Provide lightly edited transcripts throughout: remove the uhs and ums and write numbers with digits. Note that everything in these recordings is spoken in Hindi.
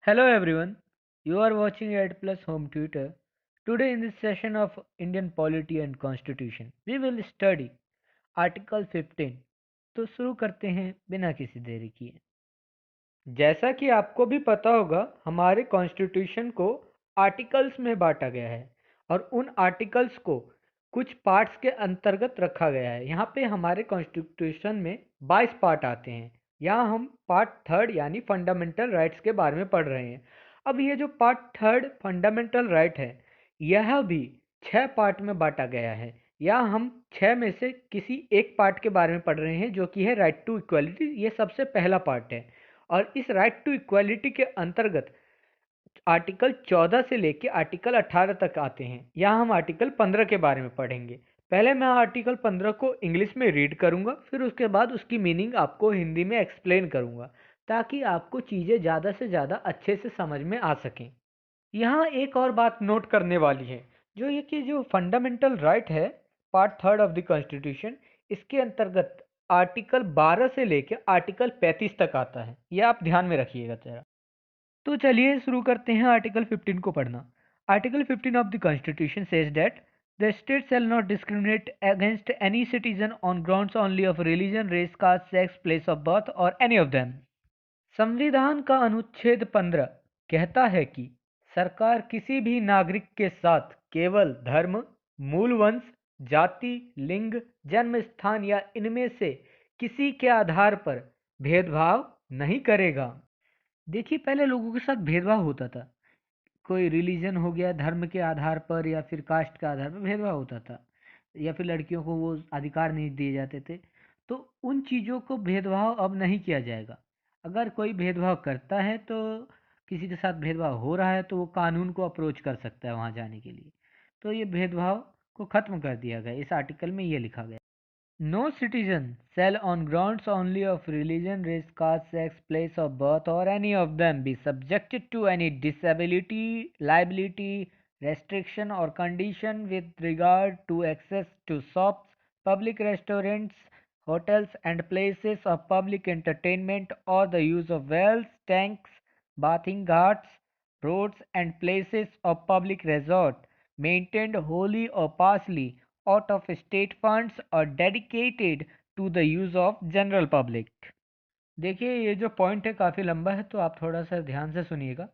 Hello everyone, you are watching Ed Plus Home Tutor. Today in this session of Indian Polity and Constitution, we will study Article 15. तो शुरू करते हैं बिना किसी देरी किए। जैसा कि आपको भी पता होगा, हमारे कॉन्स्टिट्यूशन को आर्टिकल्स में बांटा गया है और उन आर्टिकल्स को कुछ पार्ट्स के अंतर्गत रखा गया है। यहाँ पे हमारे कॉन्स्टिट्यूशन में 22 पार्ट आते हैं। यहाँ हम पार्ट थर्ड यानी फंडामेंटल राइट्स के बारे में पढ़ रहे हैं। अब ये जो पार्ट थर्ड फंडामेंटल राइट है, यह भी 6 पार्ट में बांटा गया है। यहाँ हम 6 में से किसी एक पार्ट के बारे में पढ़ रहे हैं, जो कि है राइट टू इक्वलिटी। ये सबसे पहला पार्ट है और इस राइट टू इक्वलिटी के अंतर्गत आर्टिकल 14 से लेके आर्टिकल 18 तक आते हैं। यहाँ हम आर्टिकल 15 के बारे में पढ़ेंगे। पहले मैं आर्टिकल 15 को इंग्लिश में रीड करूँगा, फिर उसके बाद उसकी मीनिंग आपको हिंदी में एक्सप्लेन करूँगा, ताकि आपको चीज़ें ज़्यादा से ज़्यादा अच्छे से समझ में आ सकें। यहाँ एक और बात नोट करने वाली है, जो ये कि जो फंडामेंटल राइट है, part third of the constitution, इसके अंतर्गत आर्टिकल 12 से लेकर आर्टिकल 35 तक आता है। यह आप ध्यान में रखिएगा जरा। तो चलिए शुरू करते हैं आर्टिकल 15 को पढ़ना। Article 15 of the constitution says that the state shall not discriminate against any citizen on grounds only of religion, race, caste, sex, place of birth और एनी ऑफ देम। संविधान का अनुच्छेद 15 कहता है कि सरकार किसी भी नागरिक के साथ केवल धर्म, मूल वंश, जाति, लिंग, जन्म स्थान या इनमें से किसी के आधार पर भेदभाव नहीं करेगा। देखिए, पहले लोगों के साथ भेदभाव होता था। कोई रिलीजन हो गया, धर्म के आधार पर या फिर कास्ट के आधार पर भेदभाव होता था, या फिर लड़कियों को वो अधिकार नहीं दिए जाते थे। तो उन चीज़ों को भेदभाव अब नहीं किया जाएगा। अगर कोई भेदभाव करता है, तो किसी के साथ भेदभाव हो रहा है, तो वो कानून को अप्रोच कर सकता है वहाँ जाने के लिए। तो ये भेदभाव को ख़त्म कर दिया गया। इस आर्टिकल में ये लिखा गया, no citizen shall, on grounds only of religion, race, caste, sex, place of birth, or any of them, be subjected to any disability, liability, restriction, or condition with regard to access to shops, public restaurants, hotels, and places of public entertainment, or the use of wells, tanks, bathing ghats, roads, and places of public resort, maintained wholly or partially out of state funds or dedicated to the use of general public। देखिए, ये जो पॉइंट है काफ़ी लंबा है, तो आप थोड़ा सा ध्यान से सुनिएगा।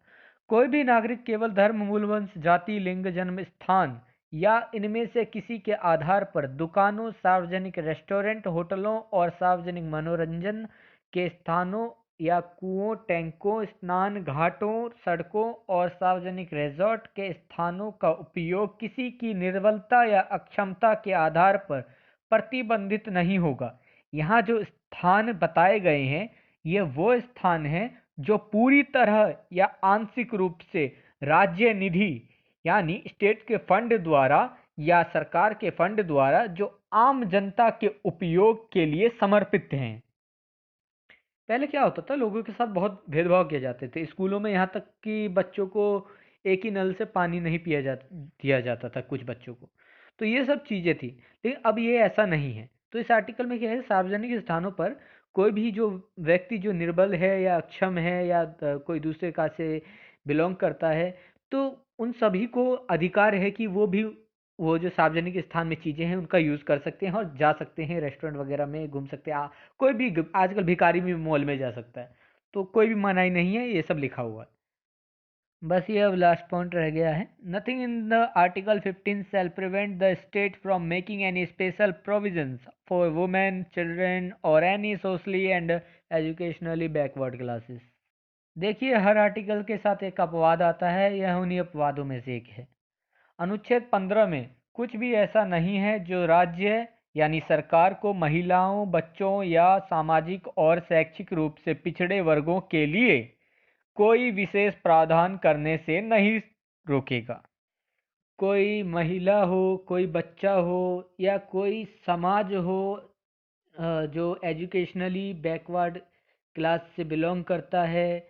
कोई भी नागरिक केवल धर्म, मूल वंश, जाति, लिंग, जन्म स्थान या इनमें से किसी के आधार पर दुकानों, सार्वजनिक रेस्टोरेंट, होटलों और सार्वजनिक मनोरंजन के स्थानों या कुओं, टैंकों, स्नान घाटों, सड़कों और सार्वजनिक रिजॉर्ट के स्थानों का उपयोग किसी की निर्बलता या अक्षमता के आधार पर प्रतिबंधित नहीं होगा। यहाँ जो स्थान बताए गए हैं, ये वो स्थान हैं जो पूरी तरह या आंशिक रूप से राज्य निधि यानी स्टेट के फंड द्वारा या सरकार के फंड द्वारा जो आम जनता के उपयोग के लिए समर्पित हैं। पहले क्या होता था, लोगों के साथ बहुत भेदभाव किए जाते थे स्कूलों में। यहाँ तक कि बच्चों को एक ही नल से पानी नहीं दिया जाता था, कुछ बच्चों को। तो ये सब चीज़ें थी, लेकिन अब ये ऐसा नहीं है। तो इस आर्टिकल में क्या है, सार्वजनिक स्थानों पर कोई भी जो व्यक्ति जो निर्बल है या अक्षम है या कोई दूसरे कास्ट से बिलोंग करता है, तो उन सभी को अधिकार है कि वो भी वो जो सार्वजनिक स्थान में चीज़ें हैं उनका यूज़ कर सकते हैं और जा सकते हैं, रेस्टोरेंट वगैरह में घूम सकते हैं। कोई भी आजकल भिखारी भी मॉल में जा सकता है, तो कोई भी मनाही नहीं है। ये सब लिखा हुआ है। बस ये अब लास्ट पॉइंट रह गया है। Nothing in the article 15 shall prevent the state from making any special provisions for women, children और any socially and educationally backward classes. देखिए, हर आर्टिकल के साथ एक अपवाद आता है, यह उन्हीं अपवादों में से एक है। अनुच्छेद 15 में कुछ भी ऐसा नहीं है जो राज्य यानी सरकार को महिलाओं, बच्चों या सामाजिक और शैक्षिक रूप से पिछड़े वर्गों के लिए कोई विशेष प्रावधान करने से नहीं रोकेगा। कोई महिला हो, कोई बच्चा हो या कोई समाज हो जो एजुकेशनली बैकवर्ड क्लास से बिलोंग करता है,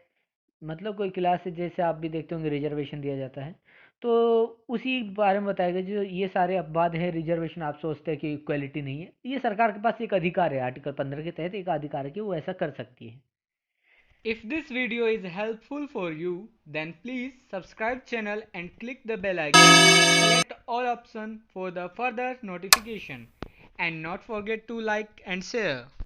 मतलब कोई क्लास से, जैसे आप भी देखते होंगे रिजर्वेशन दिया जाता है, तो उसी बारे में बताया गया। जो ये सारे अपवाद है, रिजर्वेशन आप सोचते हैं कि इक्वलिटी नहीं है, ये सरकार के पास एक अधिकार है। आर्टिकल 15 के तहत एक अधिकार है कि वो ऐसा कर सकती है। If this video is helpful for you, then please subscribe channel and click the bell icon and select all option for the further notification. And not forget to like and share.